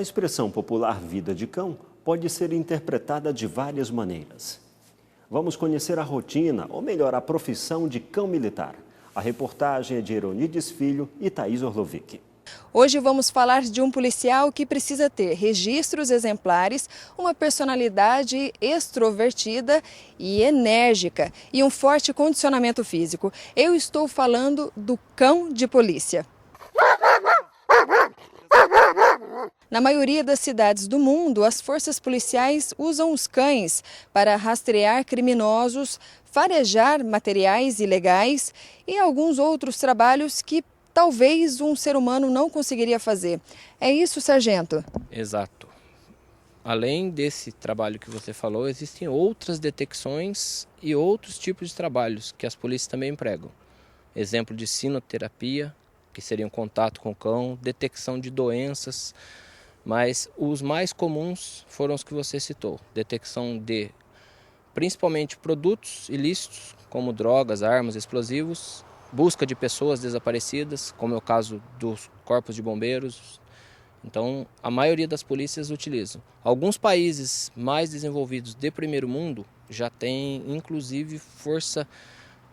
A expressão popular vida de cão pode ser interpretada de várias maneiras. Vamos conhecer a rotina, ou melhor, a profissão de cão militar. A reportagem é de Eronides Filho e Thaís Orlovic. Hoje vamos falar de um policial que precisa ter registros exemplares, uma personalidade extrovertida e enérgica e um forte condicionamento físico. Eu estou falando do cão de polícia. Na maioria das cidades do mundo, as forças policiais usam os cães para rastrear criminosos, farejar materiais ilegais e alguns outros trabalhos que talvez um ser humano não conseguiria fazer. É isso, sargento? Exato. Além desse trabalho que você falou, existem outras detecções e outros tipos de trabalhos que as polícias também empregam. Exemplo de sinoterapia, que seria um contato com o cão, detecção de doenças, mas os mais comuns foram os que você citou. Detecção de, principalmente, produtos ilícitos, como drogas, armas, explosivos, busca de pessoas desaparecidas, como é o caso dos corpos de bombeiros. Então, a maioria das polícias utilizam. Alguns países mais desenvolvidos de primeiro mundo já têm, inclusive, força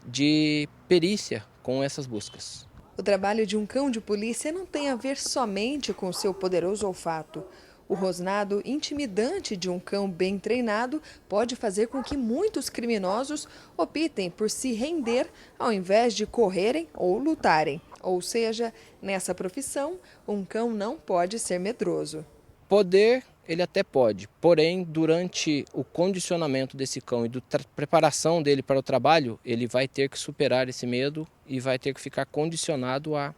de perícia com essas buscas. O trabalho de um cão de polícia não tem a ver somente com seu poderoso olfato. O rosnado intimidante de um cão bem treinado pode fazer com que muitos criminosos optem por se render ao invés de correrem ou lutarem. Ou seja, nessa profissão, um cão não pode ser medroso. Poder, ele até pode, porém, durante o condicionamento desse cão e da preparação dele para o trabalho, ele vai ter que superar esse medo e vai ter que ficar condicionado a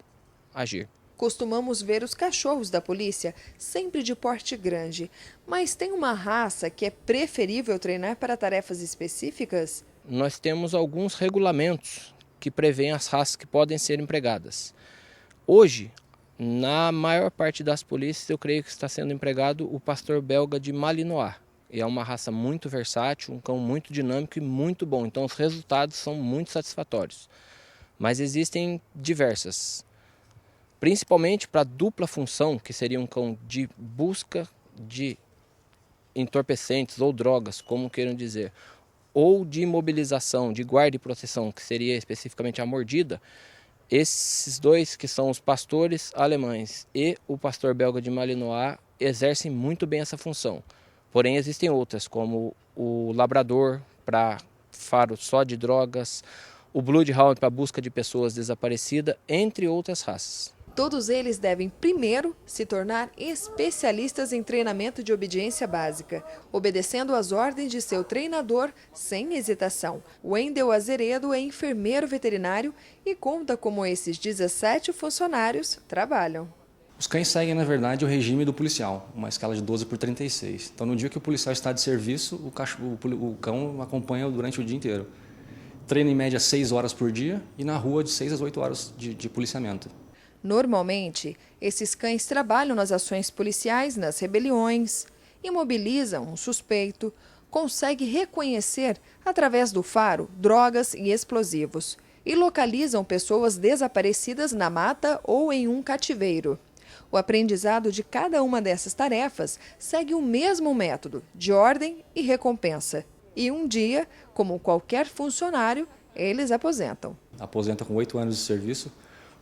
agir. Costumamos ver os cachorros da polícia sempre de porte grande, mas tem uma raça que é preferível treinar para tarefas específicas? Nós temos alguns regulamentos que prevêem as raças que podem ser empregadas. Hoje, na maior parte das polícias, eu creio que está sendo empregado o pastor belga de Malinois. É uma raça muito versátil, um cão muito dinâmico e muito bom, então os resultados são muito satisfatórios. Mas existem diversas. Principalmente para dupla função, que seria um cão de busca de entorpecentes ou drogas, como queiram dizer, ou de imobilização, de guarda e proteção, que seria especificamente a mordida. Esses dois, que são os pastores alemães e o pastor belga de Malinois, exercem muito bem essa função. Porém, existem outras, como o labrador para faro só de drogas, o bloodhound para busca de pessoas desaparecidas, entre outras raças. Todos eles devem primeiro se tornar especialistas em treinamento de obediência básica, obedecendo às ordens de seu treinador sem hesitação. Wendel Azeredo é enfermeiro veterinário e conta como esses 17 funcionários trabalham. Os cães seguem, na verdade, o regime do policial, uma escala de 12/36. Então, no dia que o policial está de serviço, o cão acompanha durante o dia inteiro. Treina em média 6 horas por dia e na rua de 6 às 8 horas de policiamento. Normalmente, esses cães trabalham nas ações policiais, nas rebeliões, imobilizam um suspeito, conseguem reconhecer, através do faro, drogas e explosivos e localizam pessoas desaparecidas na mata ou em um cativeiro. O aprendizado de cada uma dessas tarefas segue o mesmo método de ordem e recompensa. E um dia, como qualquer funcionário, eles aposentam. Aposenta com 8 anos de serviço.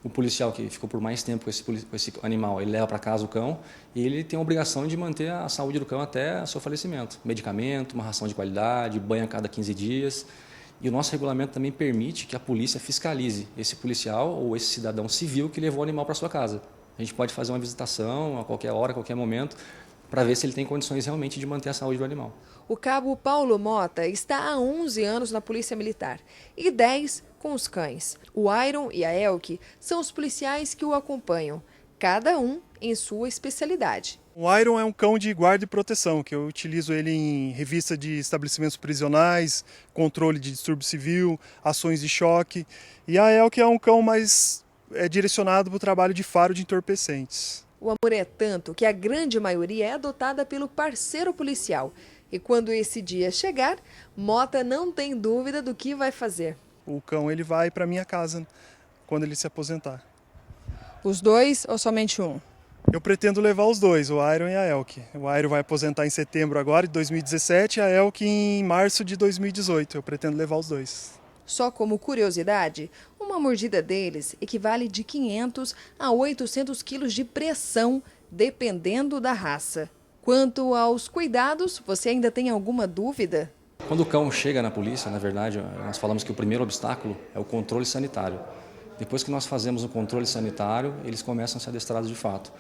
O policial que ficou por mais tempo com esse animal, ele leva para casa o cão e ele tem a obrigação de manter a saúde do cão até o seu falecimento. Medicamento, uma ração de qualidade, banho a cada 15 dias. E o nosso regulamento também permite que a polícia fiscalize esse policial ou esse cidadão civil que levou o animal para sua casa. A gente pode fazer uma visitação a qualquer hora, a qualquer momento, para ver se ele tem condições realmente de manter a saúde do animal. O cabo Paulo Mota está há 11 anos na Polícia Militar e 10 com os cães. O Iron e a Elke são os policiais que o acompanham, cada um em sua especialidade. O Iron é um cão de guarda e proteção, que eu utilizo ele em revista de estabelecimentos prisionais, controle de distúrbio civil, ações de choque. E a Elke é um cão mais direcionado para o trabalho de faro de entorpecentes. O amor é tanto que a grande maioria é adotada pelo parceiro policial. E quando esse dia chegar, Mota não tem dúvida do que vai fazer. O cão ele vai para minha casa quando ele se aposentar. Os dois ou somente um? Eu pretendo levar os dois, o Iron e a Elke. O Iron vai aposentar em setembro agora, de 2017, e a Elke em março de 2018. Eu pretendo levar os dois. Só como curiosidade, uma mordida deles equivale de 500 a 800 quilos de pressão, dependendo da raça. Quanto aos cuidados, você ainda tem alguma dúvida? Quando o cão chega na polícia, na verdade, nós falamos que o primeiro obstáculo é o controle sanitário. Depois que nós fazemos o controle sanitário, eles começam a ser adestrados de fato.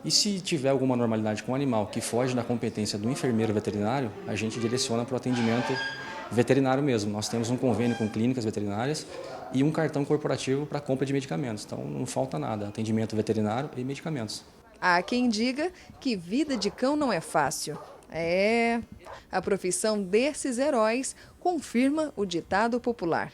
E se tiver alguma normalidade com o animal que foge da competência do enfermeiro veterinário, a gente direciona para o atendimento veterinário mesmo. Nós temos um convênio com clínicas veterinárias e um cartão corporativo para compra de medicamentos. Então não falta nada, atendimento veterinário e medicamentos. Há quem diga que vida de cão não é fácil. A profissão desses heróis confirma o ditado popular.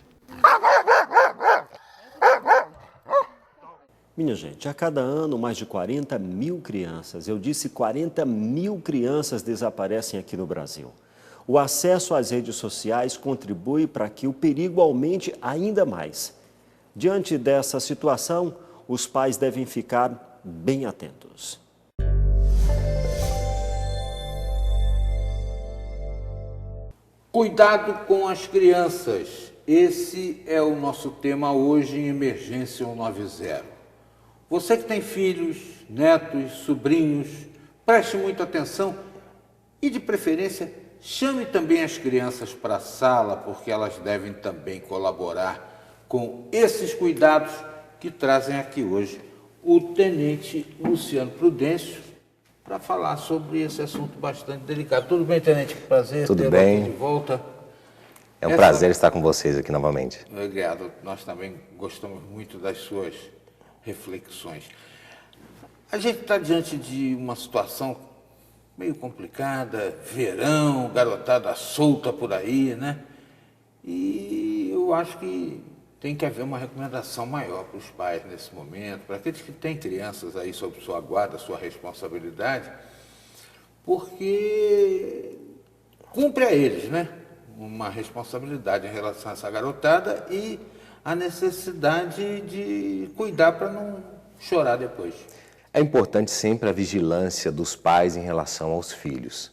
Minha gente, a cada ano mais de 40 mil crianças, eu disse 40 mil crianças desaparecem aqui no Brasil. O acesso às redes sociais contribui para que o perigo aumente ainda mais. Diante dessa situação, os pais devem ficar bem atentos. Cuidado com as crianças. Esse é o nosso tema hoje em Emergência 190. Você que tem filhos, netos, sobrinhos, preste muita atenção e, de preferência, chame também as crianças para a sala, porque elas devem também colaborar com esses cuidados que trazem aqui hoje o Tenente Luciano Prudêncio para falar sobre esse assunto bastante delicado. Tudo bem, Tenente? Prazer Tudo bem. Aqui de volta. É um prazer estar com vocês aqui novamente. Obrigado. Nós também gostamos muito das suas reflexões. A gente está diante de uma situação meio complicada, verão, garotada solta por aí, né? E eu acho que tem que haver uma recomendação maior para os pais nesse momento, para aqueles que têm crianças aí sob sua guarda, sua responsabilidade, porque cumpre a eles, né? Uma responsabilidade em relação a essa garotada e a necessidade de cuidar para não chorar depois. É importante sempre a vigilância dos pais em relação aos filhos.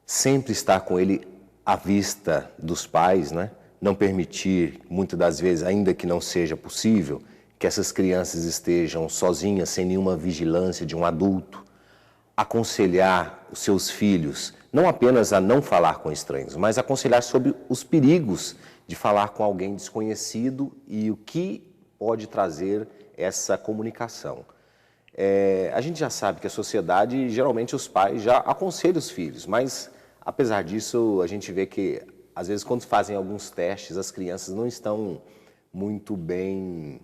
Sempre estar com ele à vista dos pais, né? Não permitir, muitas das vezes, ainda que não seja possível, que essas crianças estejam sozinhas, sem nenhuma vigilância de um adulto. Aconselhar os seus filhos, não apenas a não falar com estranhos, mas aconselhar sobre os perigos de falar com alguém desconhecido e o que pode trazer essa comunicação. A gente já sabe que a sociedade, geralmente os pais já aconselham os filhos, mas apesar disso a gente vê que às vezes quando fazem alguns testes as crianças não estão muito bem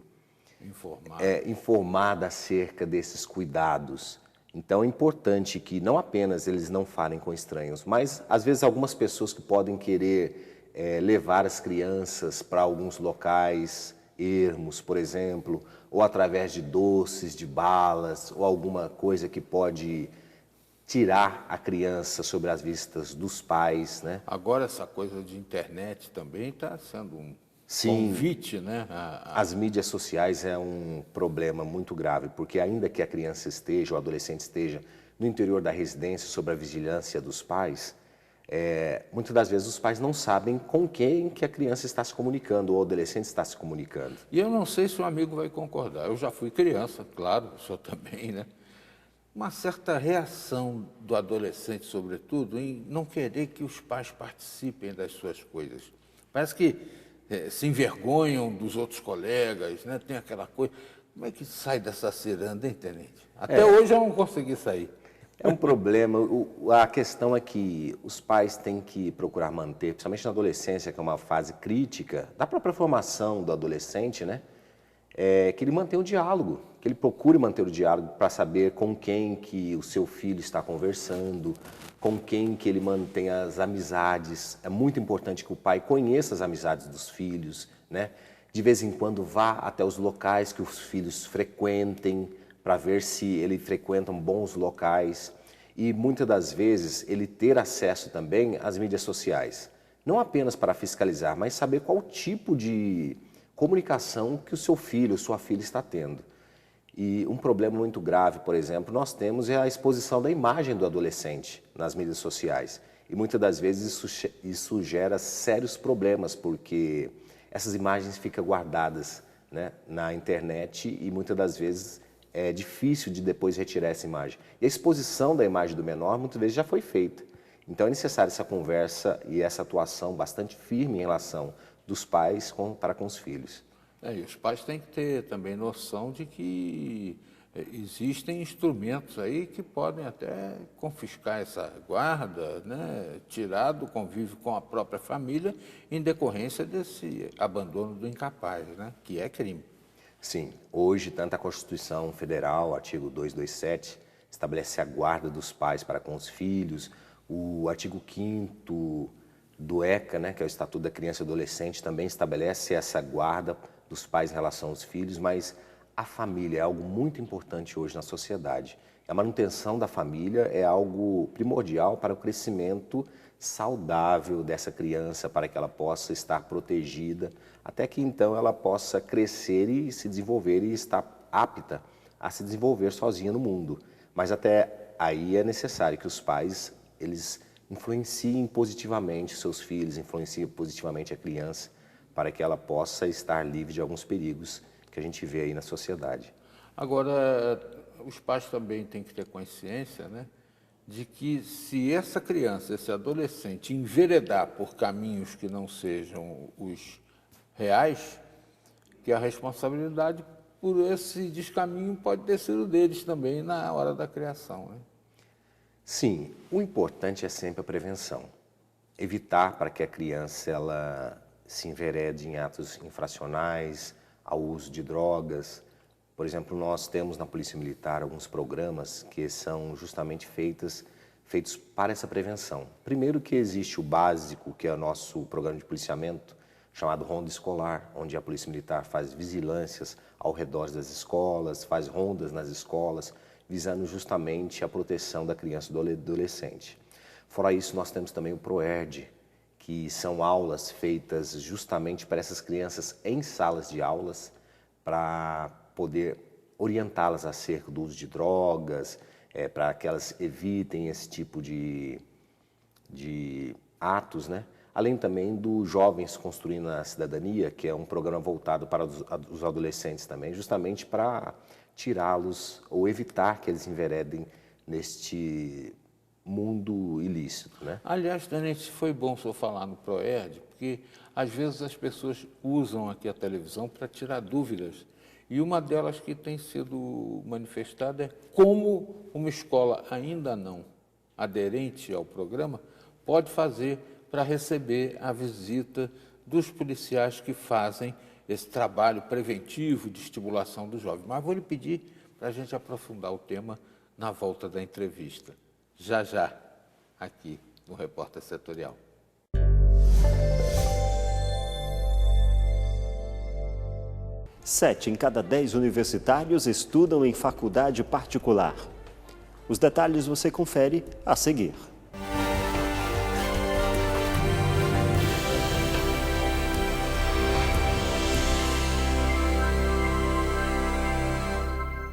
informadas acerca desses cuidados. Então é importante que não apenas eles não falem com estranhos, mas às vezes algumas pessoas que podem querer levar as crianças para alguns locais ermos, por exemplo, ou através de doces, de balas, ou alguma coisa que pode tirar a criança sobre as vistas dos pais, né? Agora essa coisa de internet também está sendo um convite, né? As mídias sociais é um problema muito grave, porque ainda que a criança esteja, o adolescente esteja no interior da residência sob a vigilância dos pais, muitas das vezes os pais não sabem com quem que a criança está se comunicando ou o adolescente está se comunicando. E eu não sei se o amigo vai concordar. Eu já fui criança, claro, o senhor também, né? Uma certa reação do adolescente, sobretudo, em não querer que os pais participem das suas coisas. Parece que se envergonham dos outros colegas, né? Tem aquela coisa. Como é que sai dessa ciranda, hein, Tenente? Até hoje eu não consegui sair. É um problema. A questão é que os pais têm que procurar manter, principalmente na adolescência, que é uma fase crítica da própria formação do adolescente, né? Que ele mantenha o diálogo, que ele procure manter o diálogo para saber com quem que o seu filho está conversando, com quem que ele mantém as amizades. É muito importante que o pai conheça as amizades dos filhos, né? De vez em quando vá até os locais que os filhos frequentem, para ver se ele frequentam bons locais e muitas das vezes ele ter acesso também às mídias sociais. Não apenas para fiscalizar, mas saber qual tipo de comunicação que o seu filho, sua filha está tendo. E um problema muito grave, por exemplo, nós temos é a exposição da imagem do adolescente nas mídias sociais. E muitas das vezes isso gera sérios problemas, porque essas imagens ficam guardadas, né, na internet e muitas das vezes é difícil de depois retirar essa imagem. E a exposição da imagem do menor muitas vezes já foi feita. Então é necessária essa conversa e essa atuação bastante firme em relação dos pais para com os filhos. E os pais têm que ter também noção de que existem instrumentos aí que podem até confiscar essa guarda, né, tirar do convívio com a própria família em decorrência desse abandono do incapaz, né, que é crime. Sim, hoje tanto a Constituição Federal, artigo 227, estabelece a guarda dos pais para com os filhos, o artigo 5º do ECA, né, que é o Estatuto da Criança e Adolescente, também estabelece essa guarda dos pais em relação aos filhos, mas a família é algo muito importante hoje na sociedade. A manutenção da família é algo primordial para o crescimento saudável dessa criança, para que ela possa estar protegida, até que então ela possa crescer e se desenvolver e estar apta a se desenvolver sozinha no mundo. Mas até aí é necessário que os pais eles influenciem positivamente seus filhos, influenciem positivamente a criança, para que ela possa estar livre de alguns perigos que a gente vê aí na sociedade. Agora, os pais também têm que ter consciência, né, de que se essa criança, esse adolescente, enveredar por caminhos que não sejam os reais, que a responsabilidade por esse descaminho pode ter sido deles também na hora da criação, né? Sim, o importante é sempre a prevenção. Evitar para que a criança ela se enverede em atos infracionais, ao uso de drogas. Por exemplo, nós temos na Polícia Militar alguns programas que são justamente feitos para essa prevenção. Primeiro que existe o básico, que é o nosso programa de policiamento, chamado Ronda Escolar, onde a Polícia Militar faz vigilâncias ao redor das escolas, faz rondas nas escolas, visando justamente a proteção da criança e do adolescente. Fora isso, nós temos também o PROERD, que são aulas feitas justamente para essas crianças em salas de aulas, para poder orientá-las acerca do uso de drogas, para que elas evitem esse tipo de atos, né? Além também do Jovens Construindo a Cidadania, que é um programa voltado para os adolescentes também, justamente para tirá-los ou evitar que eles enveredem neste mundo ilícito, né? Aliás, Tenente, foi bom o senhor falar no PROERD, porque às vezes as pessoas usam aqui a televisão para tirar dúvidas. E uma delas que tem sido manifestada é como uma escola ainda não aderente ao programa pode fazer para receber a visita dos policiais que fazem esse trabalho preventivo de estimulação do jovem. Mas vou lhe pedir para a gente aprofundar o tema na volta da entrevista. Já, aqui no Repórter Setorial. 7 em cada 10 universitários estudam em faculdade particular. Os detalhes você confere a seguir.